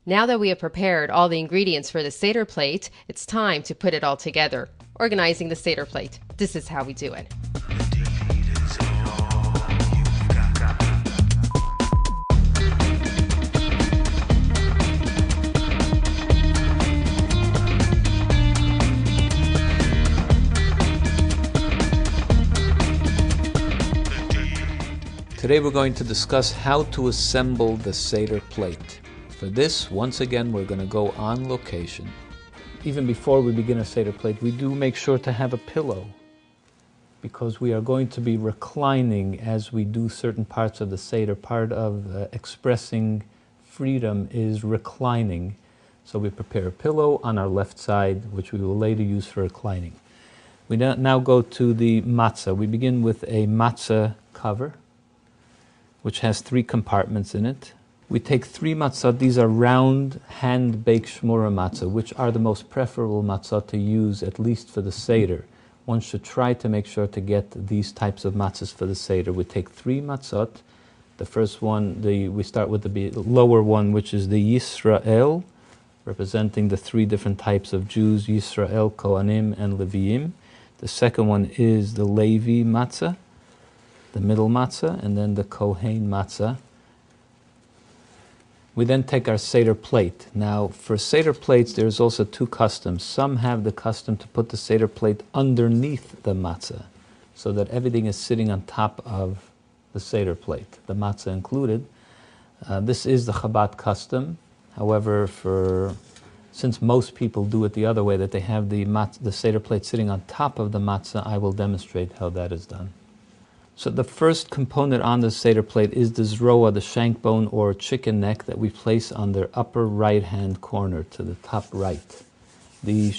Now that we have prepared all the ingredients for the Seder plate, it's time to put it all together. Organizing the Seder plate. This is how we do it. Today we're going to discuss how to assemble the Seder plate. For this, once again, we're going to go on location. Even before we begin a Seder plate, we do make sure to have a pillow because we are going to be reclining as we do certain parts of the Seder. Part of expressing freedom is reclining. So we prepare a pillow on our left side, which we will later use for reclining. We now go to the matzah. We begin with a matzah cover, which has 3 compartments in it. We take 3 matzot. These are round, hand-baked shmura matzah, which are the most preferable matzot to use, at least for the Seder. One should try to make sure to get these types of matzahs for the Seder. We take 3 matzot. The first one, we start with the lower one, which is the Yisrael, representing the 3 different types of Jews, Yisrael, Kohanim, and Leviim. The second one is the Levi matzah, the middle matzah, and then the Kohen matzah. We then take our Seder plate. Now, for Seder plates, there's also 2 customs. Some have the custom to put the Seder plate underneath the matzah, so that everything is sitting on top of the Seder plate, the matzah included. This is the Chabad custom. However, since most people do it the other way, that they have the Seder plate sitting on top of the matzah, I will demonstrate how that is done. So the first component on the Seder plate is the zroa, the shank bone or chicken neck that we place on the upper right-hand corner to the top right. The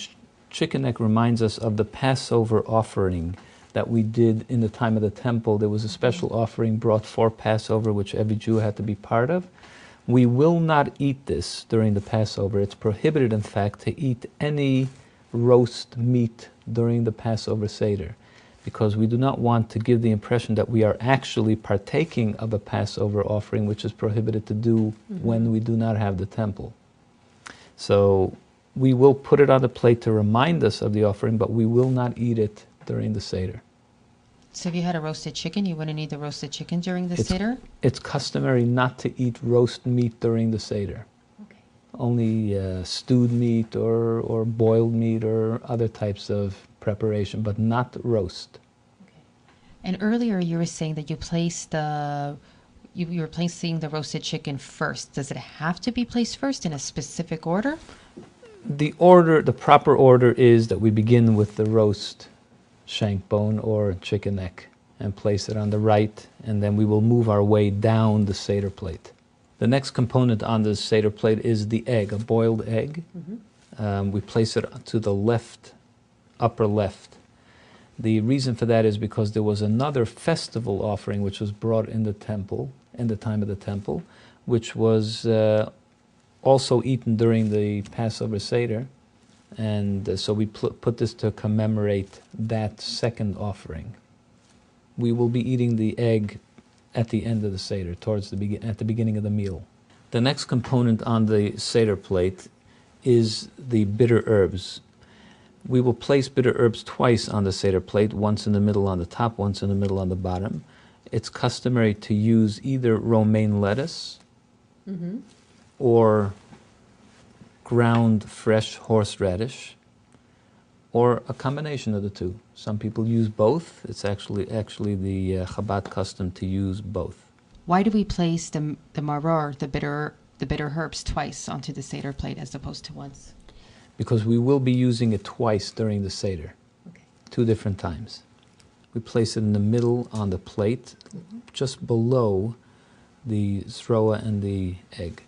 chicken neck reminds us of the Passover offering that we did in the time of the temple. There was a special offering brought for Passover, which every Jew had to be part of. We will not eat this during the Passover. It's prohibited, in fact, to eat any roast meat during the Passover Seder, because we do not want to give the impression that we are actually partaking of a Passover offering, which is prohibited to do when we do not have the temple. So we will put it on the plate to remind us of the offering, but we will not eat it during the Seder. So if you had a roasted chicken, you wouldn't eat the roasted chicken during the Seder? It's customary not to eat roast meat during the Seder. Okay. Only stewed meat or boiled meat or other types of preparation, but not roast. Okay. And earlier you were saying that you placed you were placing the roasted chicken first. Does it have to be placed first in a specific order? The proper order is that we begin with the roast shank bone or chicken neck and place it on the right, and then we will move our way down the Seder plate. The next component on the Seder plate is the egg, a boiled egg. We place it to the left, upper left. The reason for that is because there was another festival offering which was brought in the temple, in the time of the temple, which was also eaten during the Passover Seder. And so we put this to commemorate that second offering. We will be eating the egg at the end of the Seder, at the beginning of the meal. The next component on the Seder plate is the bitter herbs. We will place bitter herbs twice on the Seder plate, once in the middle on the top, once in the middle on the bottom. It's customary to use either romaine lettuce or ground fresh horseradish, or a combination of the 2. Some people use both. It's actually the Chabad custom to use both. Why do we place the maror, the bitter herbs, twice onto the Seder plate as opposed to once? Because we will be using it twice during the Seder, 2 different times. We place it in the middle on the plate, just below the zroa and the egg.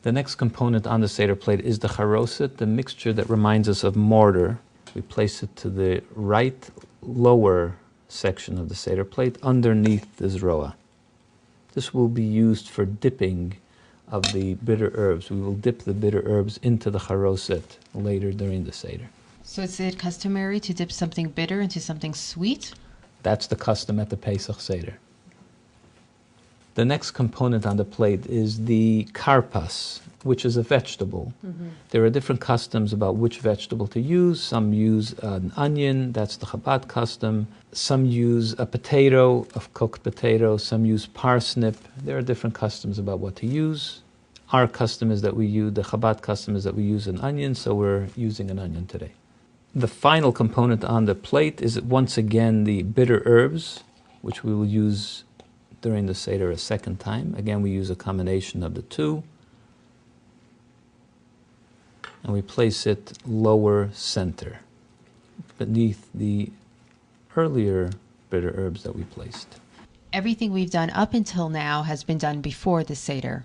The next component on the Seder plate is the charoset, the mixture that reminds us of mortar. We place it to the right lower section of the Seder plate, underneath the zroa. This will be used for dipping of the bitter herbs. We will dip the bitter herbs into the charoset later during the Seder. So is it customary to dip something bitter into something sweet? That's the custom at the Pesach Seder. The next component on the plate is the karpas, which is a vegetable. There are different customs about which vegetable to use. Some use an onion, that's the Chabad custom. Some use a potato, a cooked potato. Some use parsnip. There are different customs about what to use. Our custom is that we use, the Chabad custom is that we use an onion, so we're using an onion today. The final component on the plate is once again the bitter herbs, which we will use during the Seder a second time. Again, we use a combination of the two. And we place it lower center, beneath the earlier bitter herbs that we placed. Everything we've done up until now has been done before the Seder.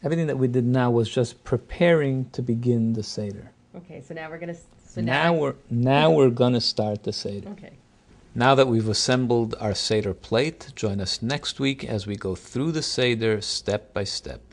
Everything that we did now was just preparing to begin the Seder. Okay, so now we're going to... Now we're going to start the Seder. Okay. Now that we've assembled our Seder plate, join us next week as we go through the Seder step by step.